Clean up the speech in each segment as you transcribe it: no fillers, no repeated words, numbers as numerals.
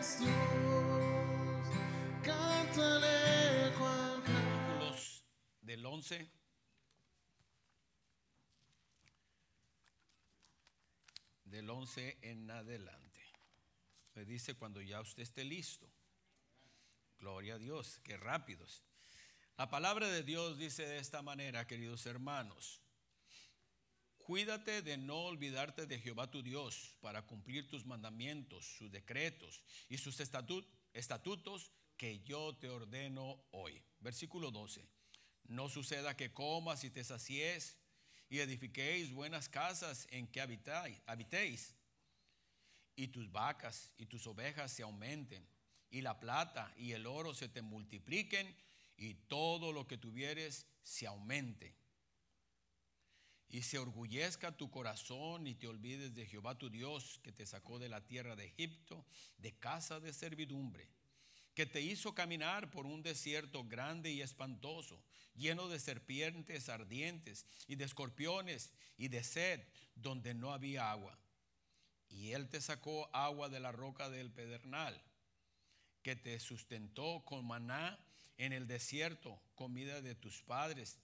es Dios, cántale Juan. Versículos del 11 en adelante. Me dice cuando ya usted esté listo. Gloria a Dios, qué rápidos. La palabra de Dios dice de esta manera, queridos hermanos: cuídate de no olvidarte de Jehová tu Dios para cumplir tus mandamientos, sus decretos y sus estatutos que yo te ordeno hoy. Versículo 12. No suceda que comas y te sacies y edifiquéis buenas casas en que habitéis, y tus vacas y tus ovejas se aumenten, y la plata y el oro se te multipliquen, y todo lo que tuvieres se aumente. Y se orgullezca tu corazón y te olvides de Jehová tu Dios, que te sacó de la tierra de Egipto, de casa de servidumbre, que te hizo caminar por un desierto grande y espantoso, lleno de serpientes ardientes y de escorpiones y de sed, donde no había agua. Y él te sacó agua de la roca del pedernal, que te sustentó con maná en el desierto, comida de tus padres,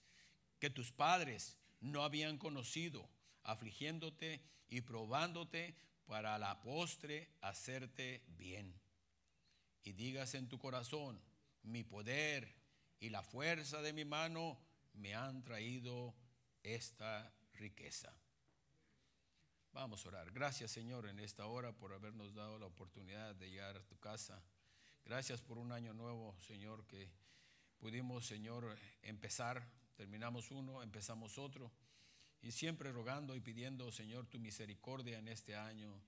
que tus padres no habían conocido, afligiéndote y probándote para a la postre hacerte bien. Y digas en tu corazón: mi poder y la fuerza de mi mano me han traído esta riqueza. Vamos a orar. Gracias, Señor, en esta hora por habernos dado la oportunidad de llegar a tu casa. Gracias por un año nuevo, Señor, que pudimos, Señor, empezar. Terminamos uno, empezamos otro. Y siempre rogando y pidiendo, Señor, tu misericordia en este año.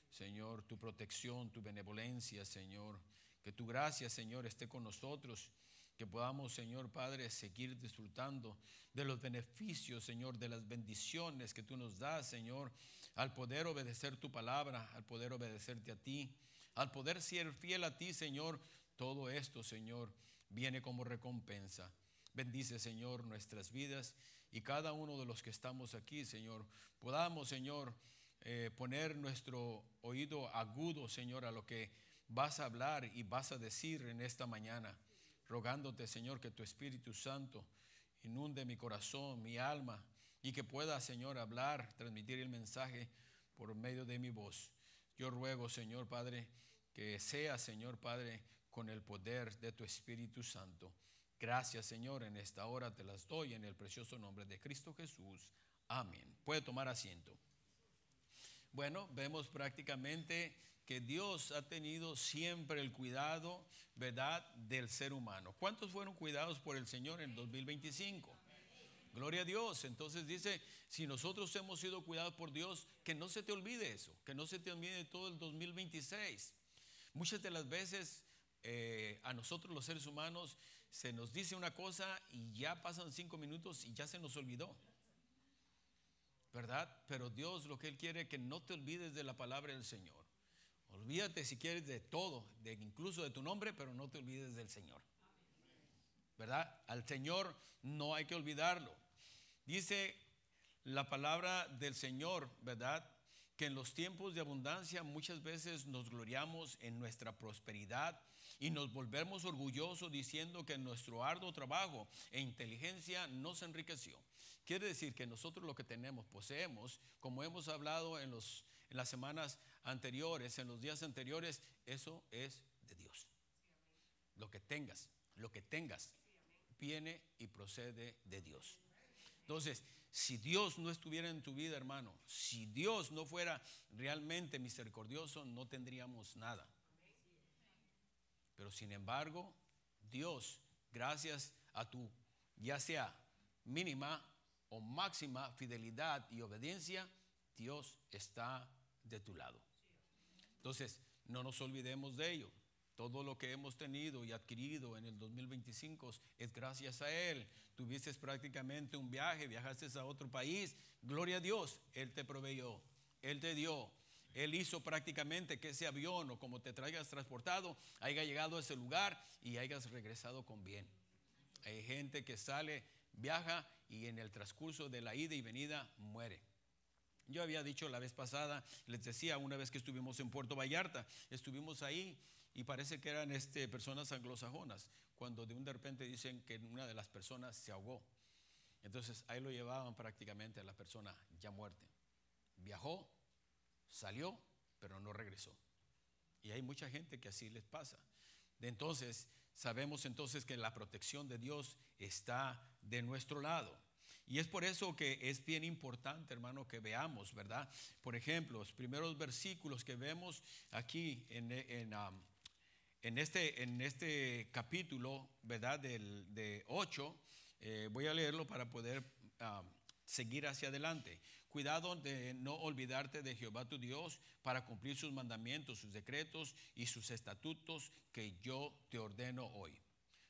Señor, tu protección, tu benevolencia, Señor. Que tu gracia, Señor, esté con nosotros. Que podamos, Señor Padre, seguir disfrutando de los beneficios, Señor, de las bendiciones que tú nos das, Señor, al poder obedecer tu palabra, al poder obedecerte a ti, al poder ser fiel a ti, Señor. Todo esto, Señor, viene como recompensa. Bendice, Señor, nuestras vidas, y cada uno de los que estamos aquí, Señor, podamos, Señor, poner nuestro oído agudo, Señor, a lo que vas a hablar y vas a decir en esta mañana. Rogándote, Señor, que tu Espíritu Santo inunde mi corazón, mi alma, y que pueda, Señor, hablar, transmitir el mensaje por medio de mi voz. Yo ruego, Señor Padre, que sea, Señor Padre, con el poder de tu Espíritu Santo. Gracias, Señor, en esta hora te las doy en el precioso nombre de Cristo Jesús. Amén. Puede tomar asiento. Bueno, vemos prácticamente que Dios ha tenido siempre el cuidado, ¿verdad?, del ser humano. ¿Cuántos fueron cuidados por el Señor en 2025? Gloria a Dios. Entonces dice, si nosotros hemos sido cuidados por Dios, que no se te olvide eso, que no se te olvide todo el 2026. Muchas de las veces a nosotros los seres humanos se nos dice una cosa y ya pasan 5 minutos y ya se nos olvidó, ¿verdad? Pero Dios, lo que Él quiere es que no te olvides de la palabra del Señor. Olvídate si quieres de todo, incluso de tu nombre, pero no te olvides del Señor, ¿verdad? Al Señor no hay que olvidarlo. Dice la palabra del Señor, ¿verdad?, que en los tiempos de abundancia muchas veces nos gloriamos en nuestra prosperidad y nos volvemos orgullosos diciendo que nuestro arduo trabajo e inteligencia nos enriqueció. Quiere decir que nosotros lo que tenemos, poseemos, como hemos hablado en las semanas anteriores, en los días anteriores, eso es de Dios. Lo que tengas, viene y procede de Dios. Entonces, si Dios no estuviera en tu vida, hermano, si Dios no fuera realmente misericordioso, no tendríamos nada. Pero sin embargo, Dios, gracias a tu ya sea mínima o máxima fidelidad y obediencia, Dios está de tu lado. Entonces, no nos olvidemos de ello. Todo lo que hemos tenido y adquirido en el 2025 es gracias a Él. Tuviste prácticamente un viaje, viajaste a otro país. Gloria a Dios, Él te proveyó, Él te dio. Él hizo prácticamente que ese avión o como te traigas transportado haya llegado a ese lugar y hayas regresado con bien. Hay gente que sale, viaja y en el transcurso de la ida y venida muere. Yo había dicho la vez pasada, les decía, una vez que estuvimos en Puerto Vallarta, estuvimos ahí Y parece que eran personas anglosajonas, cuando de repente dicen que una de las personas se ahogó. Entonces ahí lo llevaban prácticamente a la persona ya muerta. Viajó, salió, pero no regresó. Y hay mucha gente que así les pasa. Entonces sabemos entonces que la protección de Dios está de nuestro lado. Y es por eso que es bien importante, hermano, que veamos, ¿verdad? Por ejemplo, los primeros versículos que vemos aquí en este capítulo, ¿verdad? De 8, voy a leerlo para poder seguir hacia adelante. Cuidado de no olvidarte de Jehová tu Dios para cumplir sus mandamientos, sus decretos y sus estatutos que yo te ordeno hoy.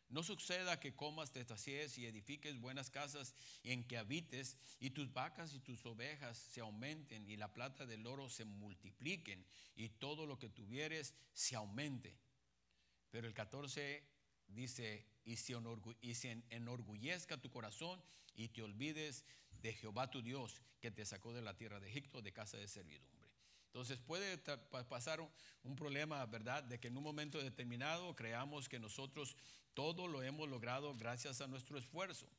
No suceda que comas, te sacies y edifiques buenas casas en que habites, y tus vacas y tus ovejas se aumenten, y la plata del oro se multipliquen, y todo lo que tuvieres se aumente. Pero el 14 dice: y se enorgullezca tu corazón y te olvides de Jehová tu Dios, que te sacó de la tierra de Egipto, de casa de servidumbre. Entonces puede pasar un problema, ¿verdad? De que en un momento determinado creamos que nosotros todo lo hemos logrado gracias a nuestro esfuerzo.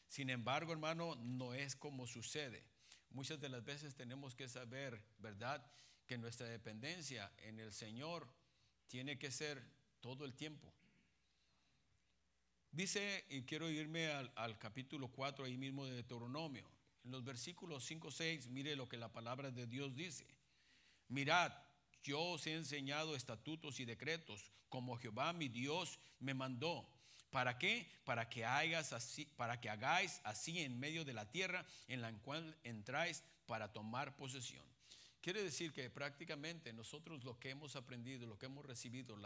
Sin embargo, hermano, no es como sucede. Muchas de las veces tenemos que saber, ¿verdad?, que nuestra dependencia en el Señor tiene que ser todo el tiempo. Dice, y quiero irme al capítulo 4 ahí mismo de Deuteronomio. En los versículos 5, 6, mire lo que la palabra de Dios dice. Mirad, yo os he enseñado estatutos y decretos, como Jehová mi Dios me mandó. ¿Para qué? Para que hagáis así en medio de la tierra en la cual entráis para tomar posesión. Quiere decir que prácticamente nosotros lo que hemos aprendido, lo que hemos recibido,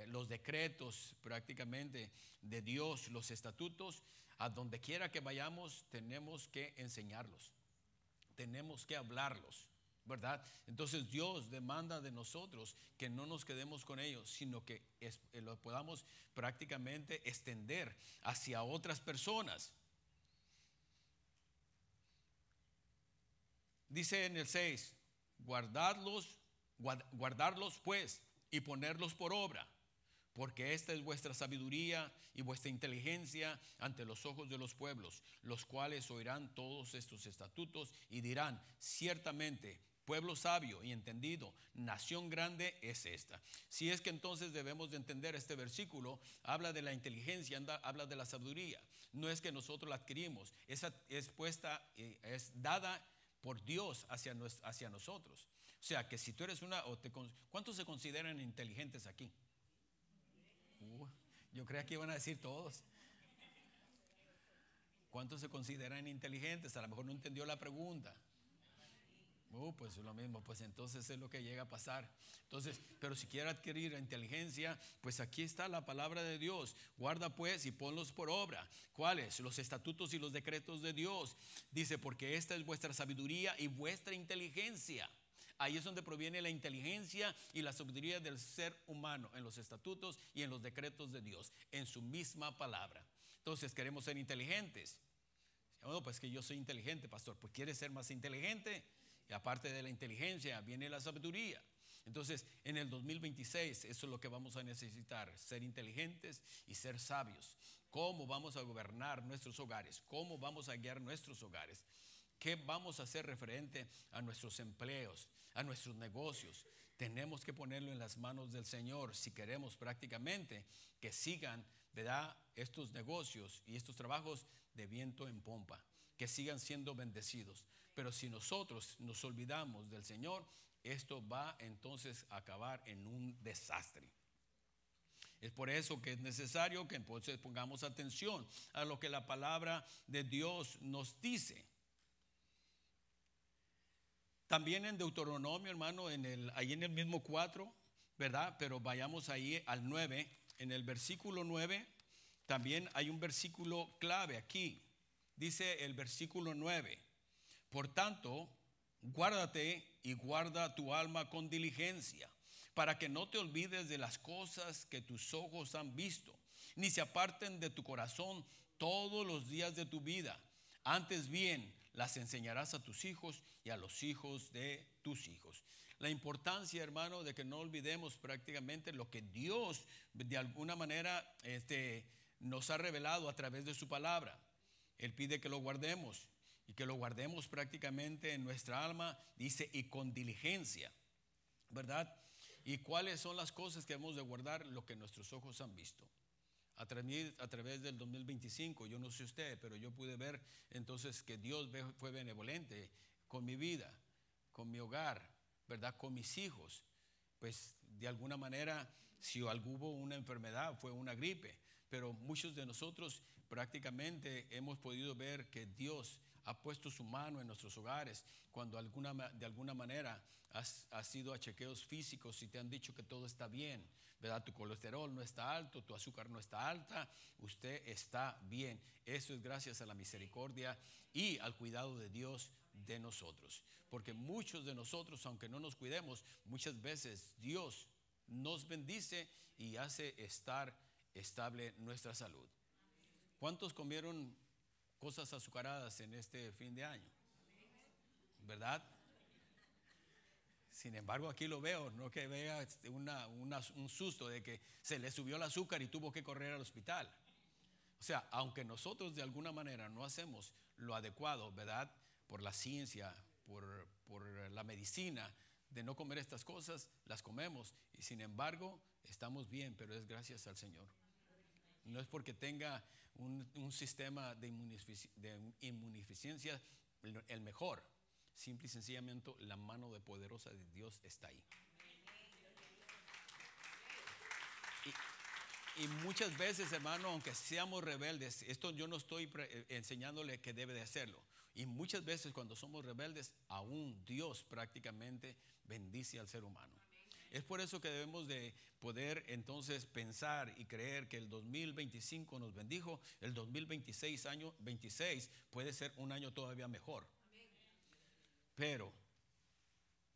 los decretos prácticamente de Dios, los estatutos, a donde quiera que vayamos tenemos que enseñarlos, tenemos que hablarlos, ¿verdad? Entonces Dios demanda de nosotros que no nos quedemos con ellos, sino que lo podamos prácticamente extender hacia otras personas. Dice en el 6, guardarlos pues y ponerlos por obra, porque esta es vuestra sabiduría y vuestra inteligencia ante los ojos de los pueblos, los cuales oirán todos estos estatutos y dirán: ciertamente, pueblo sabio y entendido, nación grande es esta. Si es que entonces debemos de entender este versículo, habla de la inteligencia, habla de la sabiduría. No es que nosotros la adquirimos, es dada por Dios hacia nosotros. O sea, que si tú eres ¿cuántos se consideran inteligentes aquí? Yo creía que iban a decir todos. ¿Cuántos se consideran inteligentes? A lo mejor no entendió la pregunta. Pues lo mismo, pues entonces es lo que llega a pasar. Entonces, pero si quiere adquirir inteligencia, pues aquí está la palabra de Dios. Guarda pues y ponlos por obra. ¿Cuáles? Los estatutos y los decretos de Dios. Dice, porque esta es vuestra sabiduría y vuestra inteligencia. Ahí es donde proviene la inteligencia y la sabiduría del ser humano, en los estatutos y en los decretos de Dios, en su misma palabra. Entonces, queremos ser inteligentes. Bueno, pues que yo soy inteligente, pastor. Pues ¿quieres ser más inteligente? Y aparte de la inteligencia viene la sabiduría. Entonces, en el 2026 eso es lo que vamos a necesitar: ser inteligentes y ser sabios. ¿Cómo vamos a gobernar nuestros hogares? ¿Cómo vamos a guiar nuestros hogares? ¿Qué vamos a hacer referente a nuestros empleos, a nuestros negocios? Tenemos que ponerlo en las manos del Señor si queremos prácticamente que sigan, ¿verdad?, estos negocios y estos trabajos de viento en pompa, que sigan siendo bendecidos. Pero si nosotros nos olvidamos del Señor, esto va entonces a acabar en un desastre. Es por eso que es necesario que entonces pongamos atención a lo que la palabra de Dios nos dice. También en Deuteronomio, hermano, ahí en el mismo 4, ¿verdad? Pero vayamos ahí al 9. En el versículo 9 también hay un versículo clave aquí. Dice el versículo 9: por tanto, guárdate y guarda tu alma con diligencia, para que no te olvides de las cosas que tus ojos han visto, ni se aparten de tu corazón todos los días de tu vida. Antes bien, las enseñarás a tus hijos y a los hijos de tus hijos. la importancia, hermano, de que no olvidemos prácticamente lo que Dios de alguna manera nos ha revelado a través de su palabra. Él pide que lo guardemos y que lo guardemos prácticamente en nuestra alma, dice, y con diligencia, ¿verdad? ¿Y cuáles son las cosas que hemos de guardar? Lo que nuestros ojos han visto. A través del 2025, yo no sé usted, pero yo pude ver entonces que Dios fue benevolente con mi vida, con mi hogar, ¿verdad? Con mis hijos. Pues de alguna manera, si hubo una enfermedad, fue una gripe, pero muchos de nosotros prácticamente hemos podido ver que Dios ha puesto su mano en nuestros hogares cuando de alguna manera has ido a chequeos físicos y te han dicho que todo está bien, ¿verdad? Tu colesterol no está alto, tu azúcar no está alta, usted está bien. Eso es gracias a la misericordia y al cuidado de Dios de nosotros. Porque muchos de nosotros, aunque no nos cuidemos, muchas veces Dios nos bendice y hace estar estable nuestra salud. ¿Cuántos comieron cosas azucaradas en este fin de año? ¿Verdad? Sin embargo, aquí lo veo, no que vea un susto de que se le subió el azúcar y tuvo que correr al hospital. O sea, aunque nosotros de alguna manera no hacemos lo adecuado, ¿verdad? Por la ciencia, por la medicina, de no comer estas cosas, las comemos y sin embargo estamos bien, pero es gracias al Señor. No es porque tenga un sistema de inmunodeficiencia el mejor. Simple y sencillamente la mano de poderosa de Dios está ahí. Y muchas veces, hermano, aunque seamos rebeldes, esto yo no estoy enseñándole que debe de hacerlo. Y muchas veces cuando somos rebeldes, aún Dios prácticamente bendice al ser humano. Es por eso que debemos de poder entonces pensar y creer que el 2025 nos bendijo, el 2026 puede ser un año todavía mejor. Pero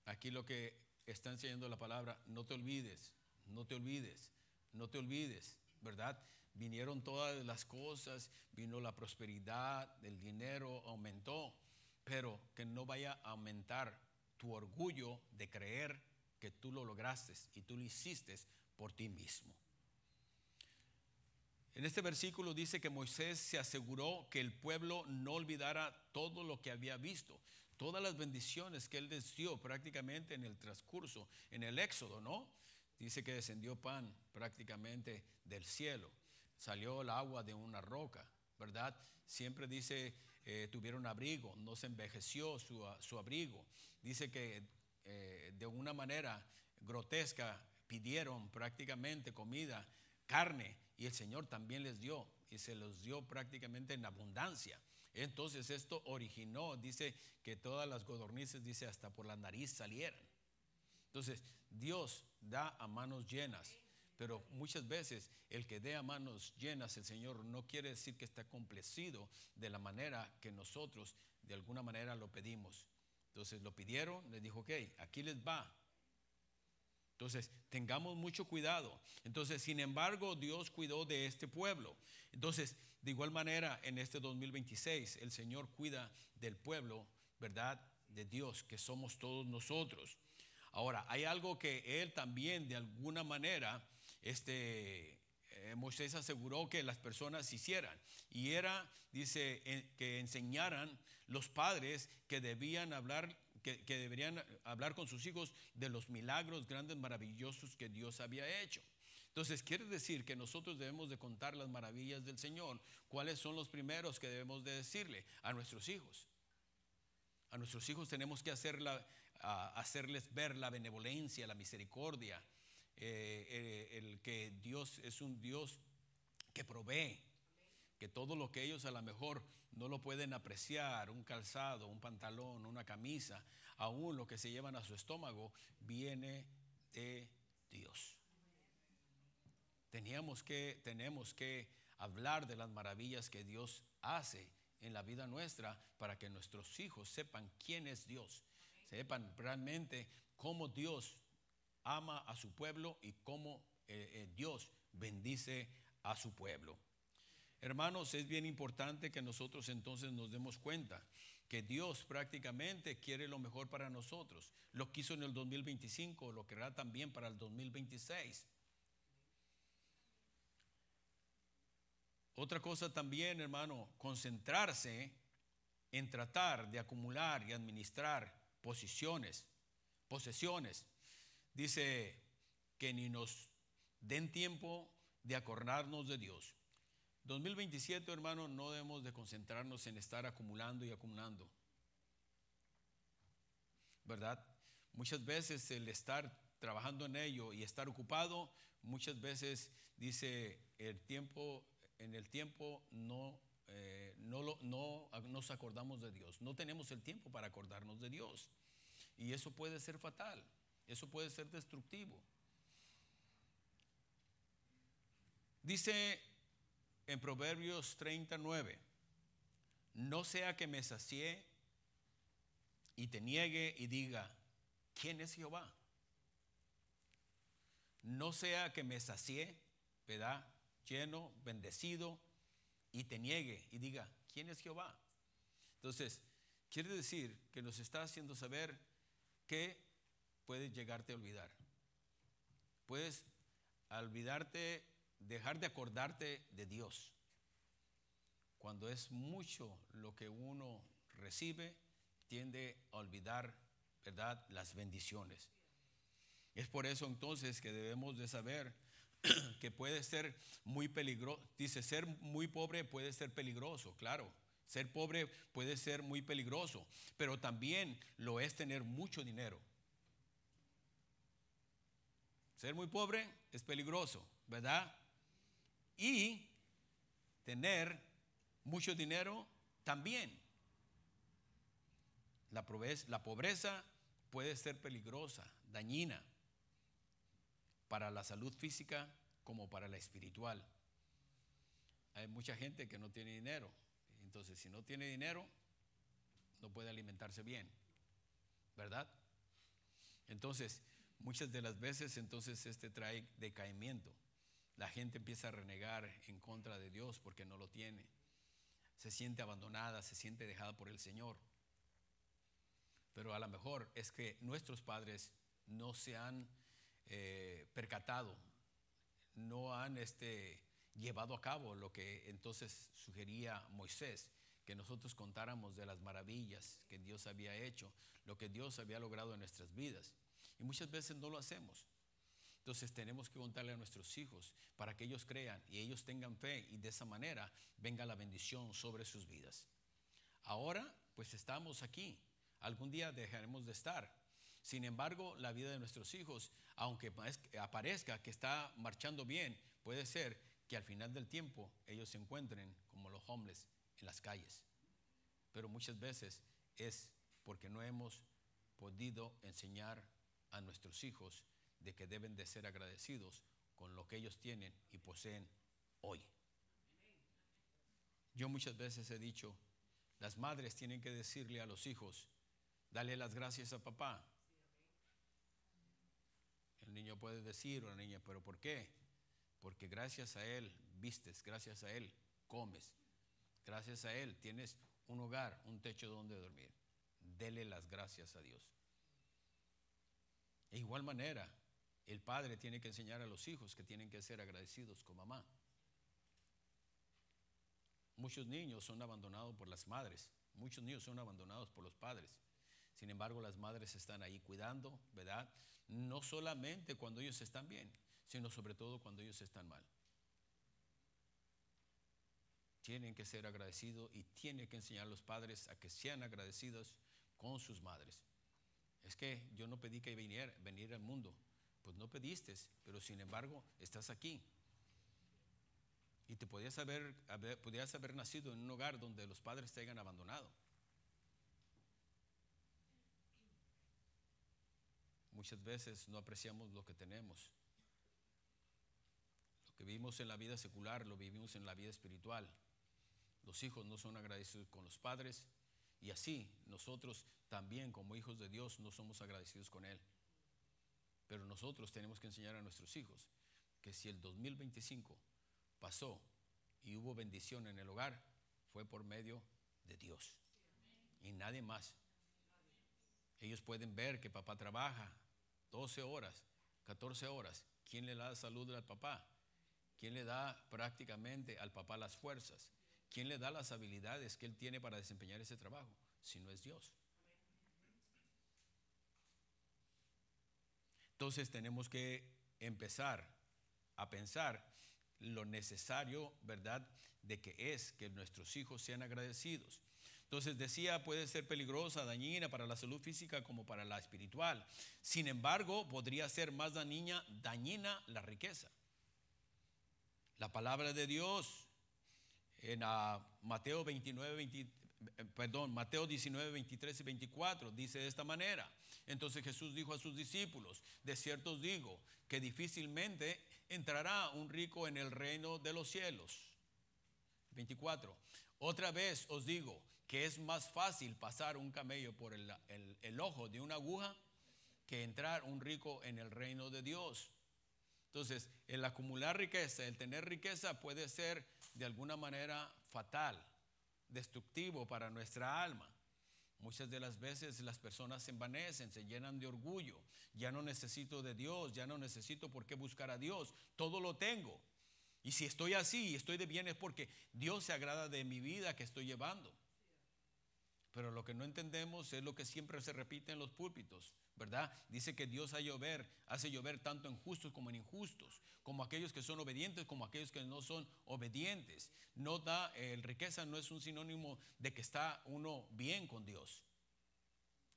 aquí lo que está enseñando la palabra, no te olvides, no te olvides, no te olvides, ¿verdad? Vinieron todas las cosas, vino la prosperidad, el dinero aumentó, pero que no vaya a aumentar tu orgullo de creer que tú lo lograste y tú lo hiciste por ti mismo. En este versículo dice que Moisés se aseguró que el pueblo no olvidara todo lo que había visto, todas las bendiciones que él les dio prácticamente en el transcurso, en el éxodo, ¿no? Dice que descendió pan prácticamente del cielo, salió el agua de una roca, ¿verdad? Siempre dice, tuvieron abrigo, no se envejeció su abrigo. Dice que de una manera grotesca pidieron prácticamente comida, carne, y el Señor también les dio, y se los dio prácticamente en abundancia. Entonces esto originó, dice que todas las codornices, dice hasta por la nariz salieran. Entonces Dios da a manos llenas, pero muchas veces el que dé a manos llenas el Señor no quiere decir que está complacido de la manera que nosotros de alguna manera lo pedimos. Entonces lo pidieron, les dijo, ok, aquí les va. Entonces tengamos mucho cuidado. Entonces, sin embargo, Dios cuidó de este pueblo. Entonces, de igual manera, en este 2026, el Señor cuida del pueblo, ¿verdad? De Dios, que somos todos nosotros. Ahora, hay algo que Él también, de alguna manera, Moisés aseguró que las personas hicieran. Y era, dice, que enseñaran los padres que debían hablar, que deberían hablar con sus hijos de los milagros grandes, maravillosos que Dios había hecho. Entonces, quiere decir que nosotros debemos de contar las maravillas del Señor. ¿Cuáles son los primeros que debemos de decirle? A nuestros hijos. A nuestros hijos tenemos que hacerles ver la benevolencia, la misericordia, el que Dios es un Dios que provee, que todo lo que ellos a lo mejor no lo pueden apreciar, un calzado, un pantalón, una camisa, aún lo que se llevan a su estómago, viene de Dios. Tenemos que hablar de las maravillas que Dios hace en la vida nuestra para que nuestros hijos sepan quién es Dios, sepan realmente cómo Dios ama a su pueblo y cómo Dios bendice a su pueblo. Hermanos, es bien importante que nosotros entonces nos demos cuenta que Dios prácticamente quiere lo mejor para nosotros. Lo quiso en el 2025, lo querrá también para el 2026. Otra cosa también, hermano, concentrarse en tratar de acumular y administrar posesiones. Dice que ni nos den tiempo de acordarnos de Dios. 2027, hermano, no debemos de concentrarnos en estar acumulando y acumulando, ¿verdad? Muchas veces el estar trabajando en ello y estar ocupado, muchas veces dice en el tiempo no nos acordamos de Dios. No tenemos el tiempo para acordarnos de Dios. Y eso puede ser fatal, eso puede ser destructivo. Dice en Proverbios 39, no sea que me sacie y te niegue y diga, ¿quién es Jehová? No sea que me sacie, ¿verdad? Lleno, bendecido, y te niegue y diga, ¿quién es Jehová? Entonces, quiere decir que nos está haciendo saber que puedes llegarte a olvidar. Puedes olvidarte, dejar de acordarte de Dios. Cuando es mucho lo que uno recibe, tiende a olvidar, ¿verdad?, las bendiciones. Es por eso entonces que debemos de saber que puede ser muy peligroso. Dice, ser muy pobre puede ser peligroso, claro. Ser pobre puede ser muy peligroso, pero también lo es tener mucho dinero. Ser muy pobre es peligroso, ¿verdad? Y tener mucho dinero también. La pobreza puede ser peligrosa, dañina, para la salud física como para la espiritual. Hay mucha gente que no tiene dinero. Entonces, si no tiene dinero, no puede alimentarse bien, ¿verdad? Entonces, muchas de las veces, entonces, trae decaimiento. La gente empieza a renegar en contra de Dios porque no lo tiene. Se siente abandonada, se siente dejada por el Señor. Pero a lo mejor es que nuestros padres no se han percatado, no han llevado a cabo lo que entonces sugería Moisés, que nosotros contáramos de las maravillas que Dios había hecho, lo que Dios había logrado en nuestras vidas. Y muchas veces no lo hacemos. Entonces tenemos que contarle a nuestros hijos para que ellos crean y ellos tengan fe y de esa manera venga la bendición sobre sus vidas. Ahora pues estamos aquí, algún día dejaremos de estar. Sin embargo, la vida de nuestros hijos, aunque aparezca que está marchando bien, puede ser que al final del tiempo ellos se encuentren como los homeless en las calles. Pero muchas veces es porque no hemos podido enseñar a nuestros hijos de que deben de ser agradecidos con lo que ellos tienen y poseen hoy. Yo muchas veces he dicho, las madres tienen que decirle a los hijos, dale las gracias a papá. El niño puede decir, o la niña, ¿pero por qué? Porque gracias a él vistes, gracias a él comes, gracias a él tienes un hogar, un techo donde dormir. Dele las gracias a Dios. De igual manera, el padre tiene que enseñar a los hijos que tienen que ser agradecidos con mamá. Muchos niños son abandonados por las madres, muchos niños son abandonados por los padres. Sin embargo, las madres están ahí cuidando, ¿verdad? No solamente cuando ellos están bien, sino sobre todo cuando ellos están mal. Tienen que ser agradecidos y tienen que enseñar a los padres a que sean agradecidos con sus madres. Es que yo no pedí que venir al mundo. Pues no pediste, pero sin embargo estás aquí. Y te podías haber nacido en un hogar donde los padres te hayan abandonado. Muchas veces no apreciamos lo que tenemos. Lo que vivimos en la vida secular lo vivimos en la vida espiritual. Los hijos no son agradecidos con los padres y así nosotros también como hijos de Dios no somos agradecidos con Él. Pero nosotros tenemos que enseñar a nuestros hijos que si el 2025 pasó y hubo bendición en el hogar, fue por medio de Dios. y nadie más. Ellos pueden ver que papá trabaja 12 horas, 14 horas. ¿Quién le da salud al papá? ¿Quién le da prácticamente al papá las fuerzas? ¿Quién le da las habilidades que él tiene para desempeñar ese trabajo? Si no es Dios. Entonces tenemos que empezar a pensar lo necesario, ¿verdad?, de que nuestros hijos sean agradecidos. Entonces decía, puede ser peligrosa, dañina para la salud física como para la espiritual. Sin embargo, podría ser más dañina la riqueza. La palabra de Dios en Mateo 19, 23 y 24 dice de esta manera. Entonces Jesús dijo a sus discípulos: de cierto os digo que difícilmente entrará un rico en el reino de los cielos. 24. Otra vez os digo que es más fácil pasar un camello por el ojo de una aguja que entrar un rico en el reino de Dios. Entonces, el acumular riqueza, el tener riqueza puede ser de alguna manera fatal, destructivo para nuestra alma. Muchas de las veces las personas se envanecen, se llenan de orgullo. Ya no necesito de Dios, ya no necesito por qué buscar a Dios, todo lo tengo. Y si estoy así y estoy de bien es porque Dios se agrada de mi vida que estoy llevando. Pero lo que no entendemos es lo que siempre se repite en los púlpitos, ¿verdad? Dice que Dios hace llover tanto en justos como en injustos, como aquellos que son obedientes como aquellos que no son obedientes. Riqueza no es un sinónimo de que está uno bien con Dios.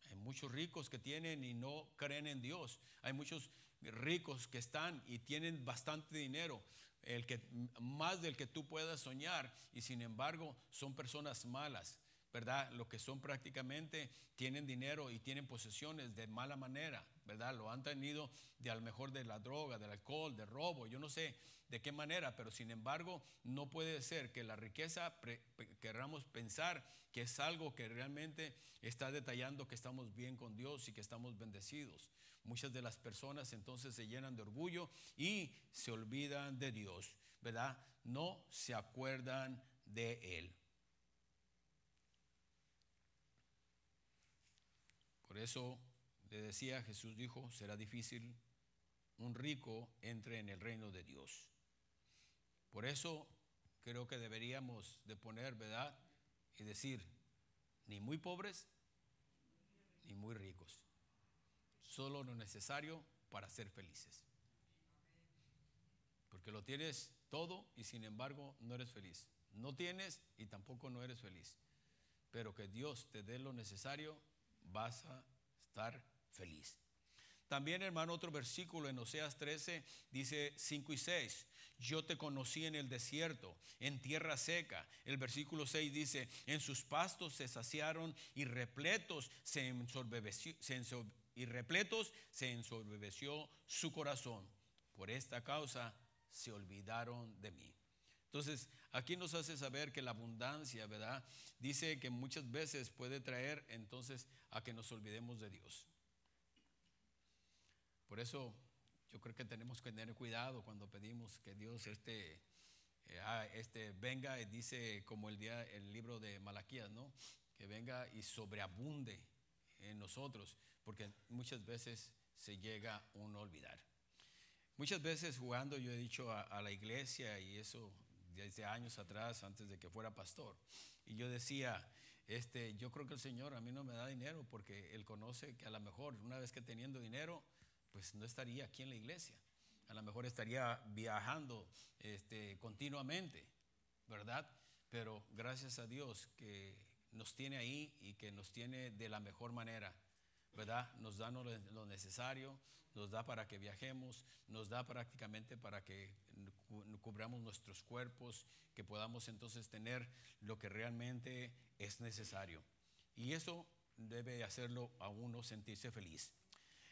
Hay muchos ricos que tienen y no creen en Dios. Hay muchos ricos que están y tienen bastante dinero, más del que tú puedas soñar, y sin embargo son personas malas, ¿verdad? Lo que son prácticamente tienen dinero y tienen posesiones de mala manera, ¿verdad? Lo han tenido a lo mejor de la droga, del alcohol, de robo, yo no sé de qué manera, pero sin embargo no puede ser que la riqueza queramos pensar que es algo que realmente está detallando que estamos bien con Dios y que estamos bendecidos. Muchas de las personas entonces se llenan de orgullo y se olvidan de Dios, ¿verdad? No se acuerdan de Él. Por eso le decía, Jesús dijo, será difícil un rico entre en el reino de Dios. Por eso creo que deberíamos de poner, ¿verdad?, y decir, ni muy pobres ni muy ricos, solo lo necesario para ser felices. Porque lo tienes todo y sin embargo no eres feliz. No tienes y tampoco no eres feliz. Pero que Dios te dé lo necesario, vas a estar feliz. También, hermano, otro versículo en Oseas 13 dice 5 y 6. Yo te conocí en el desierto, en tierra seca. El versículo 6 dice: en sus pastos se saciaron y repletos se ensorbebeció su corazón. Por esta causa se olvidaron de mí. Entonces, aquí nos hace saber que la abundancia, ¿verdad?, dice que muchas veces puede traer entonces a que nos olvidemos de Dios. Por eso yo creo que tenemos que tener cuidado cuando pedimos que Dios venga, y dice como el libro de Malaquías, ¿no?, que venga y sobreabunde en nosotros, porque muchas veces se llega uno a olvidar. Muchas veces jugando yo he dicho a la iglesia, y eso desde años atrás, antes de que fuera pastor, y yo decía, yo creo que el Señor a mí no me da dinero porque Él conoce que a lo mejor una vez que teniendo dinero, pues no estaría aquí en la iglesia, a lo mejor estaría viajando continuamente, ¿verdad? Pero gracias a Dios que nos tiene ahí y que nos tiene de la mejor manera, ¿verdad? Nos da lo necesario, nos da para que viajemos, nos da prácticamente para que cubramos nuestros cuerpos, que podamos entonces tener lo que realmente es necesario. Y eso debe hacerlo a uno sentirse feliz.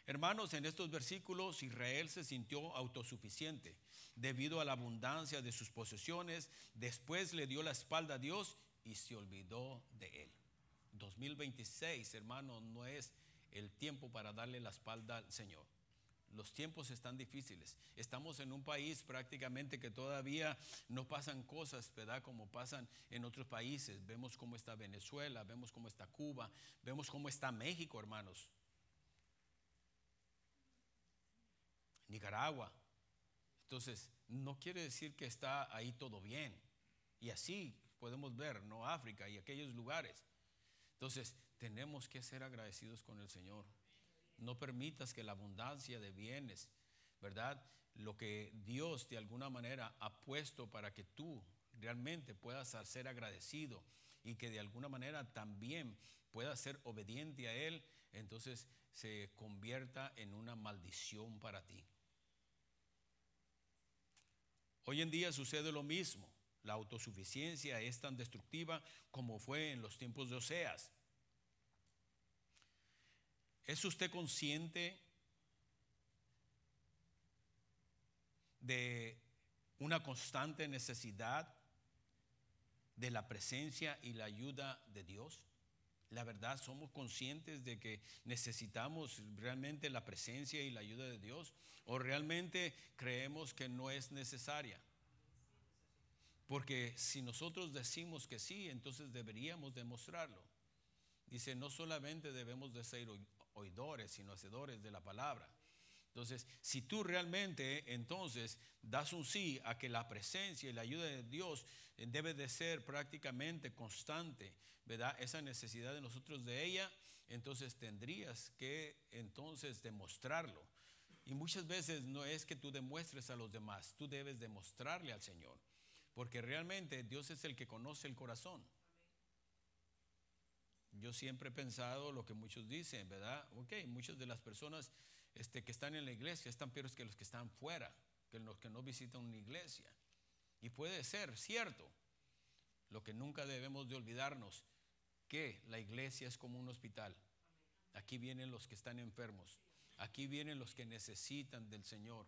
Hermanos, en estos versículos Israel se sintió autosuficiente debido a la abundancia de sus posesiones. Después le dio la espalda a Dios y se olvidó de Él. 2026, hermanos, no es el tiempo para darle la espalda al Señor. Los tiempos están difíciles. Estamos en un país prácticamente que todavía no pasan cosas, ¿verdad? Como pasan en otros países. Vemos cómo está Venezuela, vemos cómo está Cuba, vemos cómo está México, hermanos. Nicaragua. Entonces, no quiere decir que está ahí todo bien. Y así podemos ver, ¿no? África y aquellos lugares. Entonces, tenemos que ser agradecidos con el Señor. No permitas que la abundancia de bienes, ¿verdad? Lo que Dios de alguna manera ha puesto para que tú realmente puedas ser agradecido y que de alguna manera también puedas ser obediente a Él, entonces se convierta en una maldición para ti. Hoy en día sucede lo mismo. La autosuficiencia es tan destructiva como fue en los tiempos de Oseas. ¿Es usted consciente de una constante necesidad de la presencia y la ayuda de Dios? La verdad, ¿somos conscientes de que necesitamos realmente la presencia y la ayuda de Dios? ¿O realmente creemos que no es necesaria? Porque si nosotros decimos que sí, entonces deberíamos demostrarlo. Dice, no solamente debemos de ser oidores, sino hacedores de la palabra. Entonces, si tú realmente entonces das un sí a que la presencia y la ayuda de Dios debe de ser prácticamente constante, ¿verdad? Esa necesidad de nosotros de ella, entonces tendrías que entonces demostrarlo. Y muchas veces no es que tú demuestres a los demás, tú debes demostrarle al Señor, porque realmente Dios es el que conoce el corazón. Yo siempre he pensado lo que muchos dicen, ¿verdad? Ok, muchas de las personas que están en la iglesia están peores que los que están fuera, que los que no visitan una iglesia. Y puede ser cierto. Lo que nunca debemos de olvidarnos, que la iglesia es como un hospital. Aquí vienen los que están enfermos. Aquí vienen los que necesitan del Señor.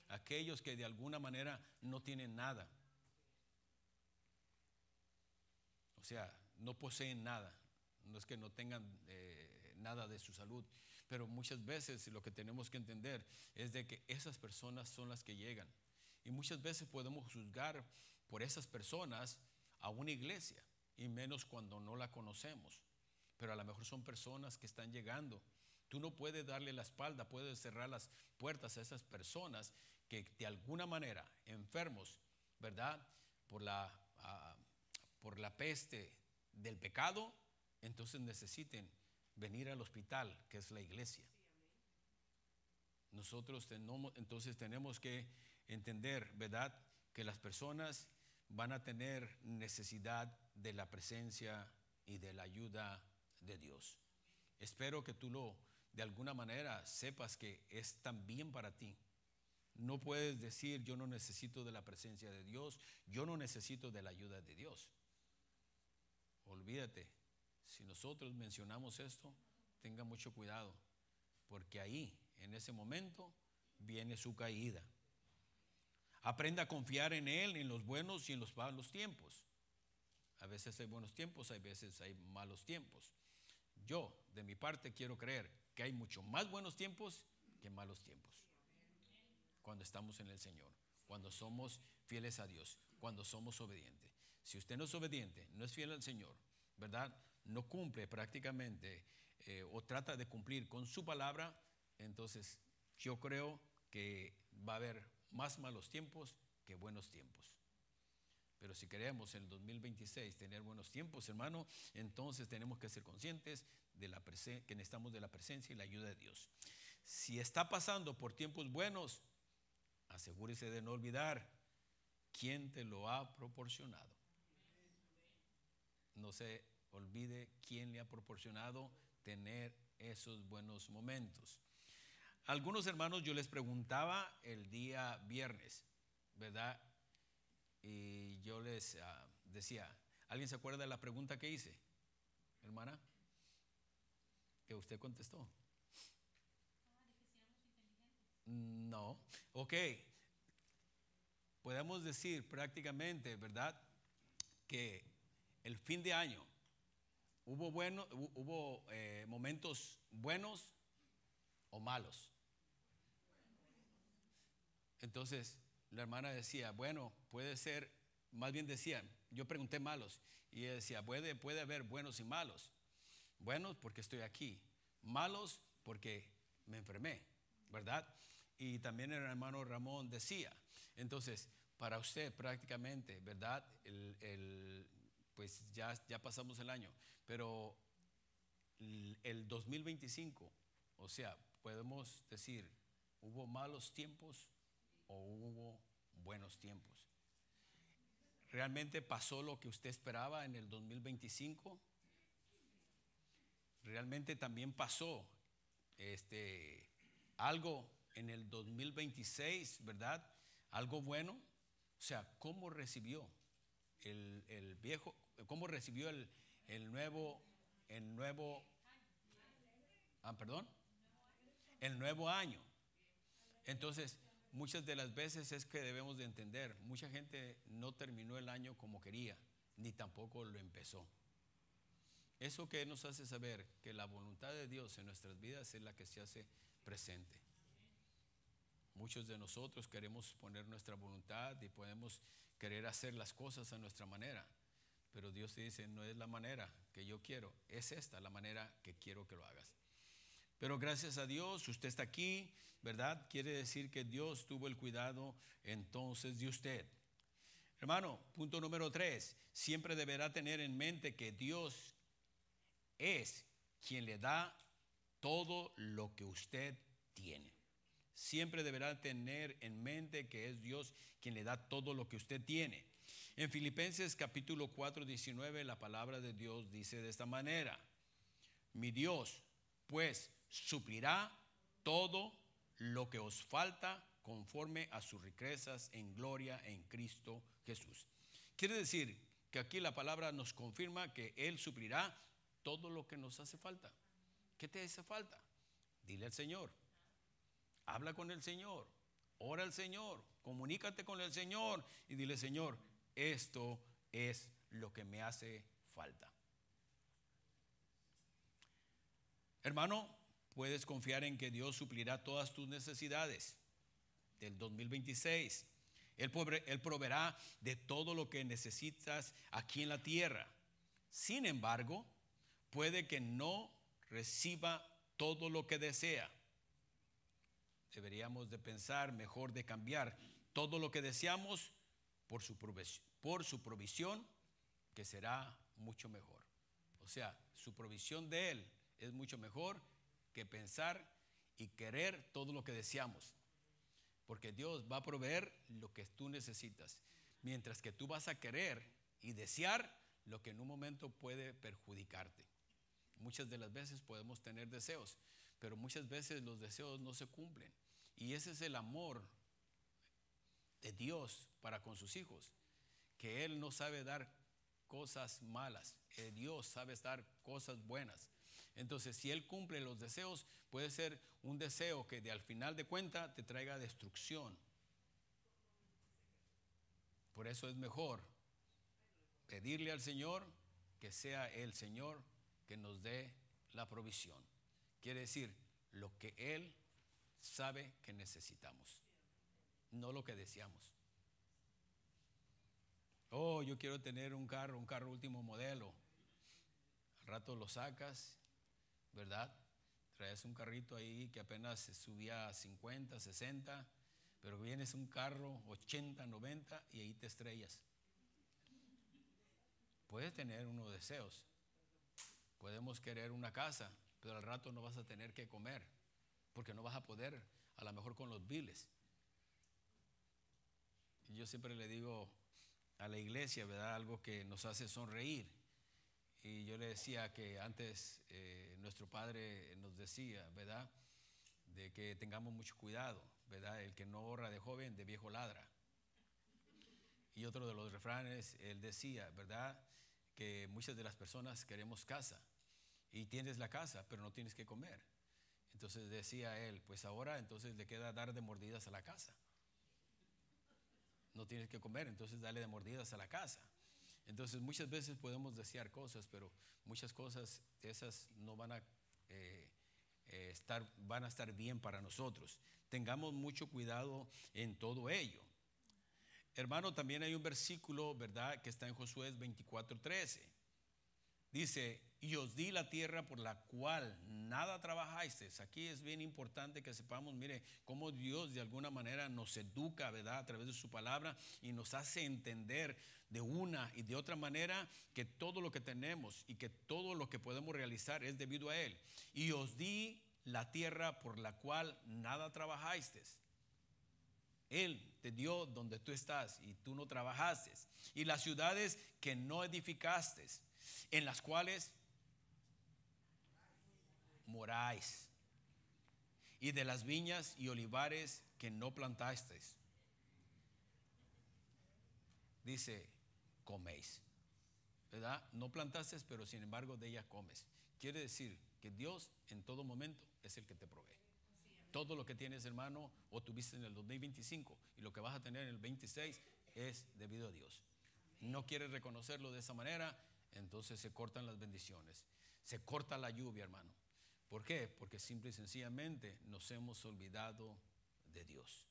Aquellos que de alguna manera no tienen nada. O sea, no poseen nada. No es que no tengan nada de su salud, pero muchas veces lo que tenemos que entender es de que esas personas son las que llegan. Y muchas veces podemos juzgar por esas personas a una iglesia, y menos cuando no la conocemos. Pero a lo mejor son personas que están llegando. Tú no puedes darle la espalda, puedes cerrar las puertas a esas personas que de alguna manera, enfermos, ¿verdad? Por la peste del pecado, entonces necesiten venir al hospital, que es la iglesia. Nosotros entonces tenemos que entender, ¿verdad?, que las personas van a tener necesidad de la presencia y de la ayuda de Dios. Espero que tú de alguna manera sepas que es también para ti. No puedes decir, yo no necesito de la presencia de Dios, yo no necesito de la ayuda de Dios. Olvídate. Si nosotros mencionamos esto, tenga mucho cuidado, porque ahí, en ese momento, viene su caída. Aprenda a confiar en Él en los buenos y en los malos tiempos. A veces hay buenos tiempos, a veces hay malos tiempos. Yo, de mi parte, quiero creer que hay mucho más buenos tiempos que malos tiempos. Cuando estamos en el Señor, cuando somos fieles a Dios, cuando somos obedientes. Si usted no es obediente, no es fiel al Señor, ¿verdad?, no cumple prácticamente o trata de cumplir con su palabra, entonces yo creo que va a haber más malos tiempos que buenos tiempos. Pero si queremos en el 2026 tener buenos tiempos, hermano, entonces tenemos que ser conscientes de que necesitamos de la presencia y la ayuda de Dios. Si está pasando por tiempos buenos, asegúrese de no olvidar quién te lo ha proporcionado. No se olvide quién le ha proporcionado tener esos buenos momentos. Algunos hermanos yo les preguntaba el día viernes, ¿verdad? Y yo les decía, ¿alguien se acuerda de la pregunta que hice, hermana? Que usted contestó. No, ok. Podemos decir prácticamente, ¿verdad?, que el fin de año hubo momentos buenos o malos. Entonces la hermana decía, bueno, puede ser, más bien decía, yo pregunté malos, y ella decía, puede haber buenos y malos. Buenos porque estoy aquí, malos porque me enfermé, ¿verdad? Y también el hermano Ramón decía, entonces, para usted prácticamente, ¿verdad? Pues ya pasamos el año, pero el 2025, o sea, podemos decir, ¿hubo malos tiempos o hubo buenos tiempos? ¿Realmente pasó lo que usted esperaba en el 2025? ¿Realmente también pasó algo en el 2026, verdad? Algo bueno. O sea, ¿cómo recibió el viejo? ¿Cómo recibió el nuevo, perdón? El nuevo año. Entonces, muchas de las veces es que debemos de entender, mucha gente no terminó el año como quería, ni tampoco lo empezó. Eso que nos hace saber que la voluntad de Dios en nuestras vidas es la que se hace presente. Muchos de nosotros queremos poner nuestra voluntad y podemos querer hacer las cosas a nuestra manera, pero Dios te dice, no es la manera que yo quiero, es esta la manera que quiero que lo hagas. Pero gracias a Dios, usted está aquí, ¿verdad? Quiere decir que Dios tuvo el cuidado entonces de usted. Hermano, punto número 3, siempre deberá tener en mente que Dios es quien le da todo lo que usted tiene. Siempre deberá tener en mente que es Dios quien le da todo lo que usted tiene. En Filipenses capítulo 4, 19, la palabra de Dios dice de esta manera: mi Dios, pues, suplirá todo lo que os falta conforme a sus riquezas en gloria en Cristo Jesús. Quiere decir que aquí la palabra nos confirma que Él suplirá todo lo que nos hace falta. ¿Qué te hace falta? Dile al Señor. Habla con el Señor. Ora al Señor. Comunícate con el Señor y dile, Señor, esto es lo que me hace falta. Hermano, puedes confiar en que Dios suplirá todas tus necesidades del 2026. Él proveerá de todo lo que necesitas aquí en la tierra. Sin embargo, puede que no reciba todo lo que desea. Deberíamos de pensar mejor de cambiar todo lo que deseamos por su provisión, que será mucho mejor. O sea, su provisión de Él es mucho mejor que pensar y querer todo lo que deseamos. Porque Dios va a proveer lo que tú necesitas. Mientras que tú vas a querer y desear lo que en un momento puede perjudicarte. Muchas de las veces podemos tener deseos, pero muchas veces los deseos no se cumplen. Y ese es el amor de Dios para con sus hijos. Que Él no sabe dar cosas malas. Dios sabe dar cosas buenas. Entonces, si Él cumple los deseos, puede ser un deseo que al final de cuentas te traiga destrucción. Por eso es mejor pedirle al Señor que sea el Señor que nos dé la provisión. Quiere decir, lo que Él sabe que necesitamos, no lo que deseamos. Oh, yo quiero tener un carro último modelo. Al rato lo sacas, ¿verdad? Traes un carrito ahí que apenas se subía a 50, 60, pero vienes un carro 80, 90 y ahí te estrellas. Puedes tener unos deseos. Podemos querer una casa, pero al rato no vas a tener que comer, porque no vas a poder, a lo mejor con los biles. Y yo siempre le digo a la iglesia, ¿verdad? Algo que nos hace sonreír. Y yo le decía que antes nuestro padre nos decía, ¿verdad? De que tengamos mucho cuidado, ¿verdad? El que no ahorra de joven, de viejo ladra. Y otro de los refranes, él decía, ¿verdad? Que muchas de las personas queremos casa. Y tienes la casa, pero no tienes que comer. Entonces decía él, pues ahora entonces le queda dar de mordidas a la casa. No tienes que comer, entonces dale de mordidas a la casa. Entonces muchas veces podemos desear cosas, pero muchas cosas esas no van a van a estar bien para nosotros. Tengamos mucho cuidado en todo ello. Hermano, también hay un versículo, ¿verdad?, que está en Josué 24:13. Dice, y os di la tierra por la cual nada trabajasteis. Aquí es bien importante que sepamos, mire, cómo Dios de alguna manera nos educa, ¿verdad?, a través de su palabra, y nos hace entender de una y de otra manera que todo lo que tenemos y que todo lo que podemos realizar es debido a Él. Y os di la tierra por la cual nada trabajasteis. Él te dio donde tú estás y tú no trabajaste. Y las ciudades que no edificaste, en las cuales moráis. Y de las viñas y olivares que no plantasteis. Dice, coméis. ¿Verdad? No plantaste, pero sin embargo de ella comes. Quiere decir que Dios en todo momento es el que te provee. Todo lo que tienes, hermano, o tuviste en el 2025 y lo que vas a tener en el 26 es debido a Dios. No quieres reconocerlo de esa manera, entonces se cortan las bendiciones. Se corta la lluvia, hermano. ¿Por qué? Porque simple y sencillamente nos hemos olvidado de Dios.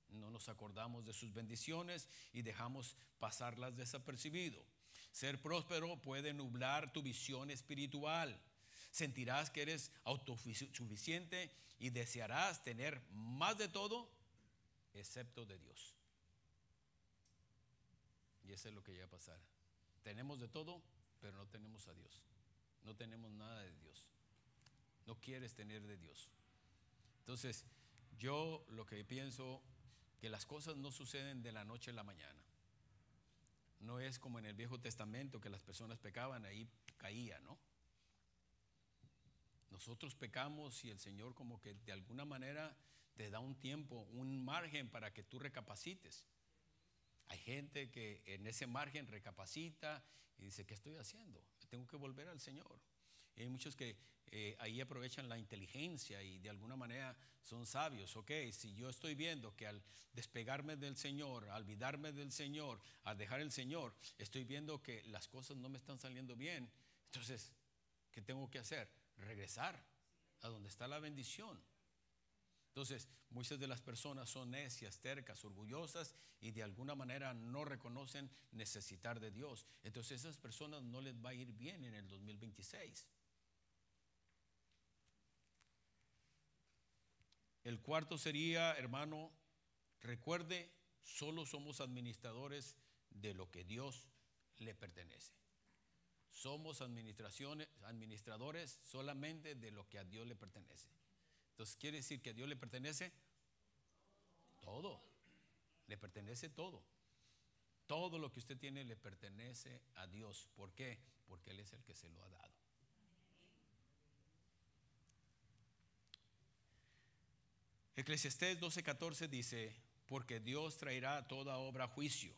No nos acordamos de sus bendiciones y dejamos pasarlas desapercibido. Ser próspero puede nublar tu visión espiritual. Sentirás que eres autosuficiente y desearás tener más de todo, excepto de Dios. Y eso es lo que llega a pasar. Tenemos de todo, pero no tenemos a Dios. No tenemos nada de Dios. No quieres tener de Dios. Entonces, yo lo que pienso, que las cosas no suceden de la noche a la mañana. No es como en el Viejo Testamento que las personas pecaban, ahí caían, ¿no? Nosotros pecamos y el Señor como que de alguna manera te da un tiempo, un margen para que tú recapacites. Hay gente que en ese margen recapacita y dice, ¿qué estoy haciendo? Tengo que volver al Señor. Y hay muchos que ahí aprovechan la inteligencia y de alguna manera son sabios. Ok, si yo estoy viendo que al despegarme del Señor, al olvidarme del Señor, al dejar el Señor, estoy viendo que las cosas no me están saliendo bien. Entonces, ¿qué tengo que hacer? Regresar a donde está la bendición. Entonces, muchas de las personas son necias, tercas, orgullosas y de alguna manera no reconocen necesitar de Dios. Entonces, a esas personas no les va a ir bien en el 2026. El cuarto sería, hermano, recuerde, solo somos administradores de lo que Dios le pertenece. Somos administradores solamente de lo que a Dios le pertenece. Entonces, ¿quiere decir que a Dios le pertenece? Todo. Le pertenece todo. Todo lo que usted tiene le pertenece a Dios. ¿Por qué? Porque Él es el que se lo ha dado. Eclesiastés 12:14 dice, porque Dios traerá toda obra a juicio,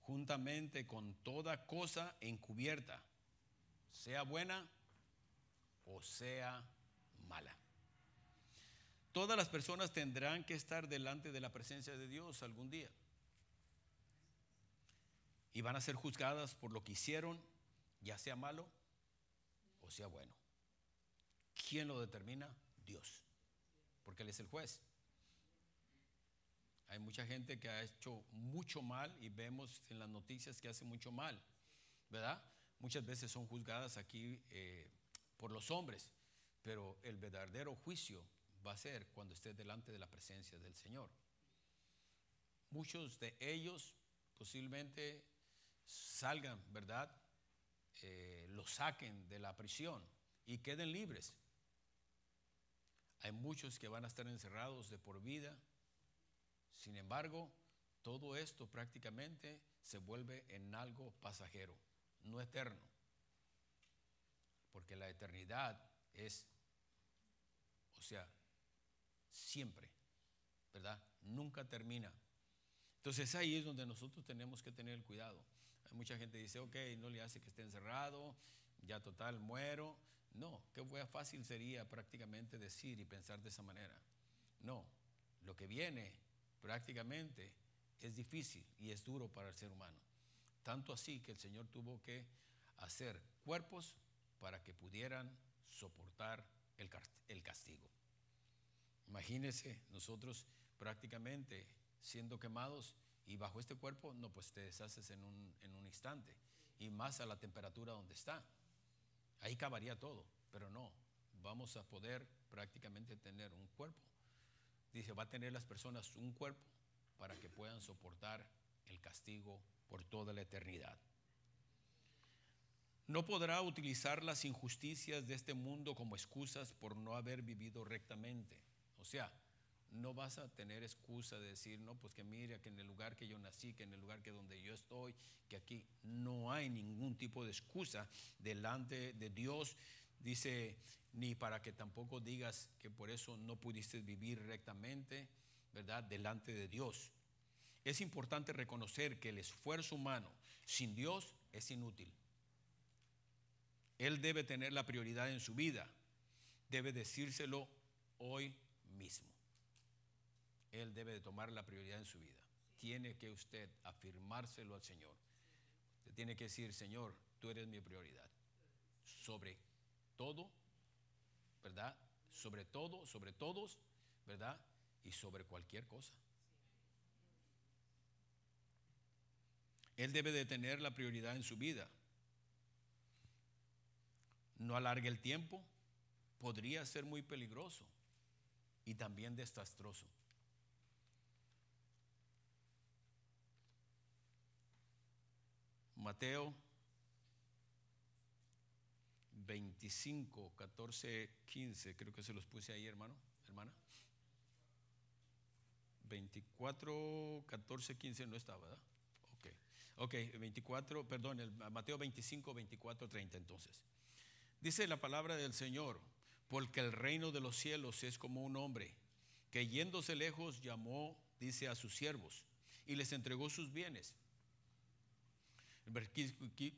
juntamente con toda cosa encubierta, sea buena o sea mala. Todas las personas tendrán que estar delante de la presencia de Dios algún día. Y van a ser juzgadas por lo que hicieron, ya sea malo o sea bueno. ¿Quién lo determina? Dios. Porque Él es el juez. Hay mucha gente que ha hecho mucho mal y vemos en las noticias que hace mucho mal, ¿verdad? Muchas veces son juzgadas aquí por los hombres, pero el verdadero juicio va a ser cuando esté delante de la presencia del Señor. Muchos de ellos posiblemente salgan, ¿verdad? Los saquen de la prisión y queden libres. Hay muchos que van a estar encerrados de por vida. Sin embargo, todo esto prácticamente se vuelve en algo pasajero, no eterno. Porque la eternidad es, o sea, siempre, ¿verdad? Nunca termina. Entonces ahí es donde nosotros tenemos que tener cuidado. Hay mucha gente que dice, ok, no le hace que esté encerrado, ya total muero. No, qué fácil sería prácticamente decir y pensar de esa manera. No, lo que viene prácticamente es difícil y es duro para el ser humano. Tanto así que el Señor tuvo que hacer cuerpos para que pudieran soportar el castigo. Imagínense nosotros prácticamente siendo quemados y bajo este cuerpo, no, pues te deshaces en un instante, y más a la temperatura donde está. Ahí acabaría todo, pero no, vamos a poder prácticamente tener un cuerpo. Dice, va a tener las personas un cuerpo para que puedan soportar el castigo por toda la eternidad. No podrá utilizar las injusticias de este mundo como excusas por no haber vivido rectamente. O sea, no vas a tener excusa de decir, no, pues que mira, que en el lugar que yo nací, que en el lugar que donde yo estoy, que aquí no hay ningún tipo de excusa delante de Dios. Dice, ni para que tampoco digas que por eso no pudiste vivir rectamente, ¿verdad?, delante de Dios. Es importante reconocer que el esfuerzo humano sin Dios es inútil. Él debe tener la prioridad en su vida. Debe decírselo hoy mismo. Él debe de tomar la prioridad en su vida. Tiene que usted afirmárselo al Señor. Usted tiene que decir, Señor, tú eres mi prioridad. Sobre todo, ¿verdad? Sobre todo, sobre todos, ¿verdad? Y sobre cualquier cosa. Él debe de tener la prioridad en su vida. No alargue el tiempo, podría ser muy peligroso y también desastroso. Mateo 25, 14, 15, creo que se los puse ahí, hermana. 24, 14, 15 no está, ¿verdad? Ok, 24, perdón, Mateo 25, 24, 30 entonces. Dice la palabra del Señor, porque el reino de los cielos es como un hombre que yéndose lejos llamó, dice, a sus siervos y les entregó sus bienes. El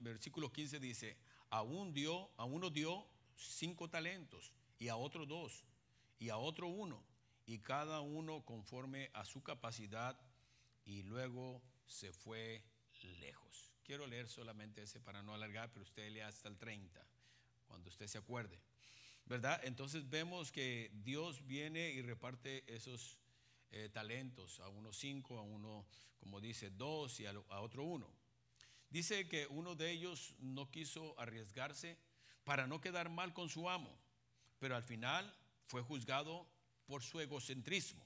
versículo 15 dice, a uno dio 5 talentos, y a otro 2, y a otro 1, y cada uno conforme a su capacidad, y luego se fue lejos. Quiero leer solamente ese para no alargar, pero usted lea hasta el 30, cuando usted se acuerde, ¿verdad? Entonces vemos que Dios viene y reparte esos talentos, a uno 5, a uno, como dice, 2, y a otro 1. Dice que uno de ellos no quiso arriesgarse para no quedar mal con su amo, pero al final fue juzgado por su egocentrismo.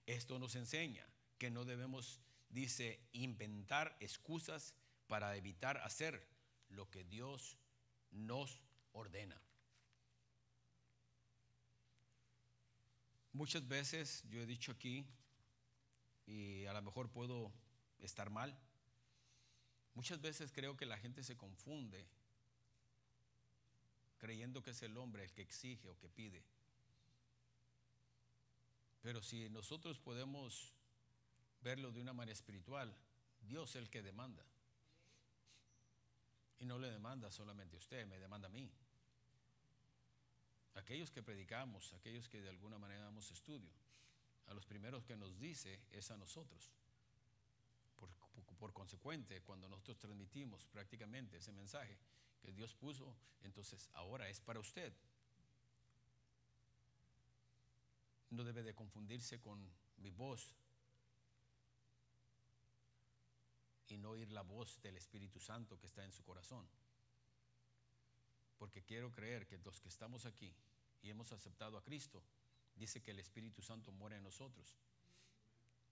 Esto nos enseña que no debemos, dice, inventar excusas para evitar hacer lo que Dios nos ordena. Muchas veces yo he dicho aquí, y a lo mejor puedo estar mal, muchas veces creo que la gente se confunde creyendo que es el hombre el que exige o que pide. Pero si nosotros podemos verlo de una manera espiritual, Dios es el que demanda. Y no le demanda solamente a usted, me demanda a mí. Aquellos que predicamos, aquellos que de alguna manera damos estudio, a los primeros que nos dice es a nosotros. Por consecuente, cuando nosotros transmitimos prácticamente ese mensaje que Dios puso, entonces ahora es para usted. No debe de confundirse con mi voz y no oír la voz del Espíritu Santo que está en su corazón. Porque quiero creer que los que estamos aquí y hemos aceptado a Cristo, dice que el Espíritu Santo mora en nosotros.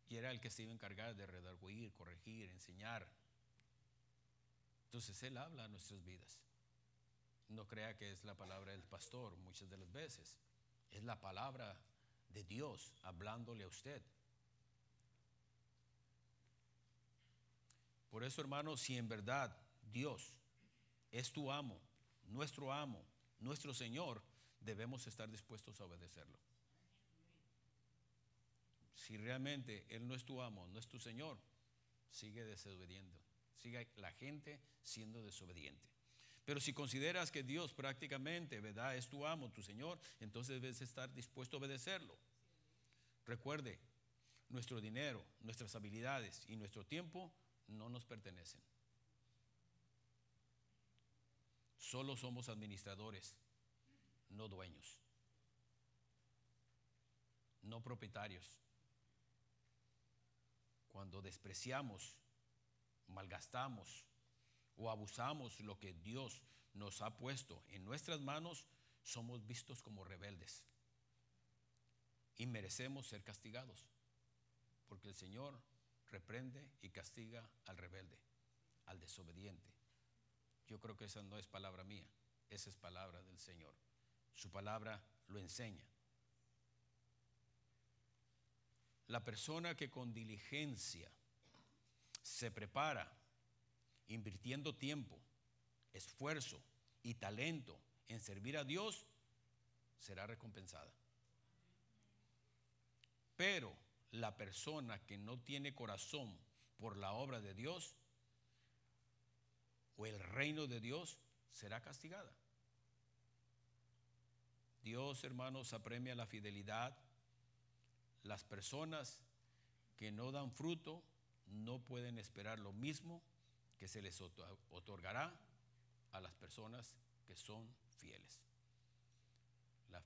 Y era el que se iba a encargar de redarguir, corregir, enseñar. Entonces Él habla a nuestras vidas. No crea que es la palabra del pastor muchas de las veces. Es la palabra de Dios hablándole a usted. Por eso, hermano, si en verdad Dios es tu amo, nuestro Señor, debemos estar dispuestos a obedecerlo. Si realmente Él no es tu amo, no es tu Señor, sigue desobediendo. Sigue la gente siendo desobediente. Pero si consideras que Dios prácticamente, ¿verdad?, es tu amo, tu Señor, entonces debes estar dispuesto a obedecerlo. Recuerde, nuestro dinero, nuestras habilidades y nuestro tiempo no nos pertenecen. Solo somos administradores. no dueños, no propietarios. Cuando despreciamos, malgastamos o abusamos lo que Dios nos ha puesto en nuestras manos, somos vistos como rebeldes y merecemos ser castigados, porque el Señor reprende y castiga al rebelde, al desobediente. Yo creo que esa no es palabra mía, esa es palabra del Señor. Su palabra lo enseña. La persona que con diligencia se prepara, invirtiendo tiempo, esfuerzo y talento en servir a Dios, será recompensada. Pero la persona que no tiene corazón por la obra de Dios o el reino de Dios será castigada. Dios, hermanos, apremia la fidelidad. Las personas que no dan fruto no pueden esperar lo mismo que se les otorgará a las personas que son fieles. La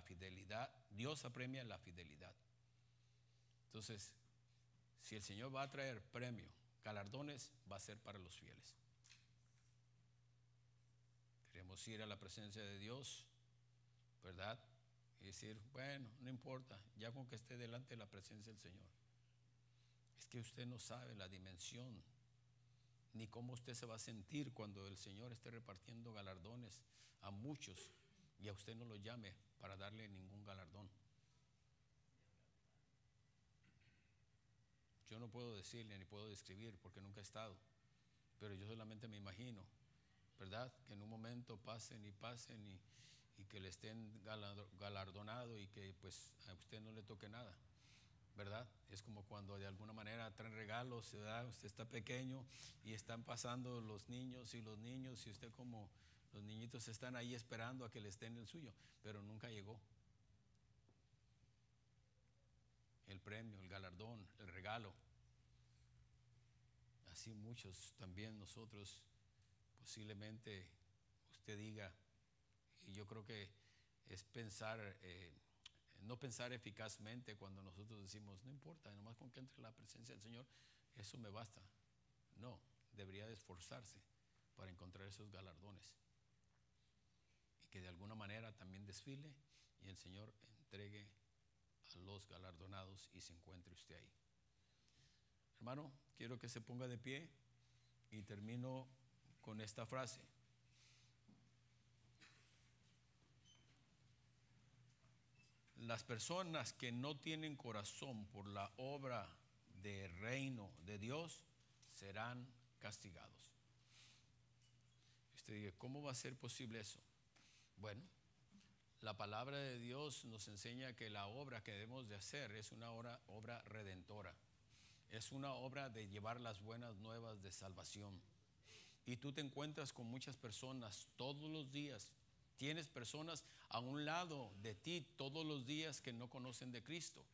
fidelidad, Dios apremia la fidelidad. Entonces, si el Señor va a traer premio, galardones, va a ser para los fieles. Queremos ir a la presencia de Dios, ¿verdad? Y decir, bueno, no importa, ya con que esté delante de la presencia del Señor. Es que usted no sabe la dimensión, ni cómo usted se va a sentir cuando el Señor esté repartiendo galardones a muchos y a usted no lo llame para darle ningún galardón. Yo no puedo decirle ni puedo describir porque nunca he estado, pero yo solamente me imagino, ¿verdad? Que en un momento pasen y que le estén galardonado y que pues a usted no le toque nada, ¿verdad? Es como cuando de alguna manera traen regalos, ¿verdad? Usted está pequeño y están pasando los niños y usted como los niñitos están ahí esperando a que les den el suyo, pero nunca llegó el premio, el galardón, el regalo. Así muchos también nosotros posiblemente usted diga, y yo creo que es pensar, no pensar eficazmente cuando nosotros decimos, no importa, nomás con que entre la presencia del Señor, eso me basta. No, debería de esforzarse para encontrar esos galardones. Y que de alguna manera también desfile y el Señor entregue a los galardonados y se encuentre usted ahí. Hermano, quiero que se ponga de pie y termino con esta frase. Las personas que no tienen corazón por la obra del reino de Dios serán castigados. Usted dice, ¿cómo va a ser posible eso? Bueno, la palabra de Dios nos enseña que la obra que debemos de hacer es una obra redentora. Es una obra de llevar las buenas nuevas de salvación. Y tú te encuentras con muchas personas todos los días. Tienes personas a un lado de ti todos los días que no conocen de Cristo.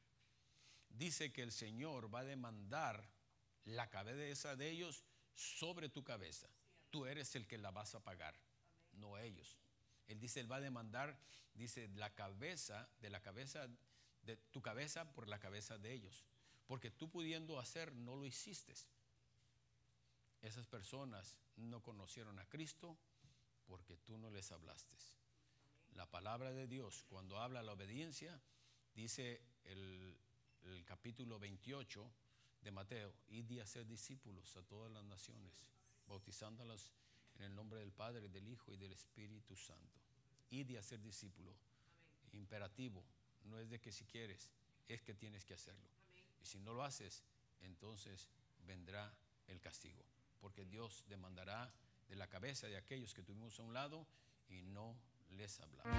Dice que el Señor va a demandar la cabeza de ellos sobre tu cabeza. Tú eres el que la vas a pagar, no ellos. Él dice, Él va a demandar, dice, la cabeza de tu cabeza por la cabeza de ellos. Porque tú pudiendo hacer, no lo hiciste. Esas personas no conocieron a Cristo porque tú no les hablaste. La palabra de Dios, cuando habla la obediencia, dice el capítulo 28 de Mateo, id y hacer discípulos a todas las naciones, bautizándolas en el nombre del Padre, del Hijo y del Espíritu Santo. Id y hacer discípulo. Imperativo, no es de que si quieres, es que tienes que hacerlo. Y si no lo haces, entonces vendrá el castigo, porque Dios demandará de la cabeza de aquellos que tuvimos a un lado y no les hablamos.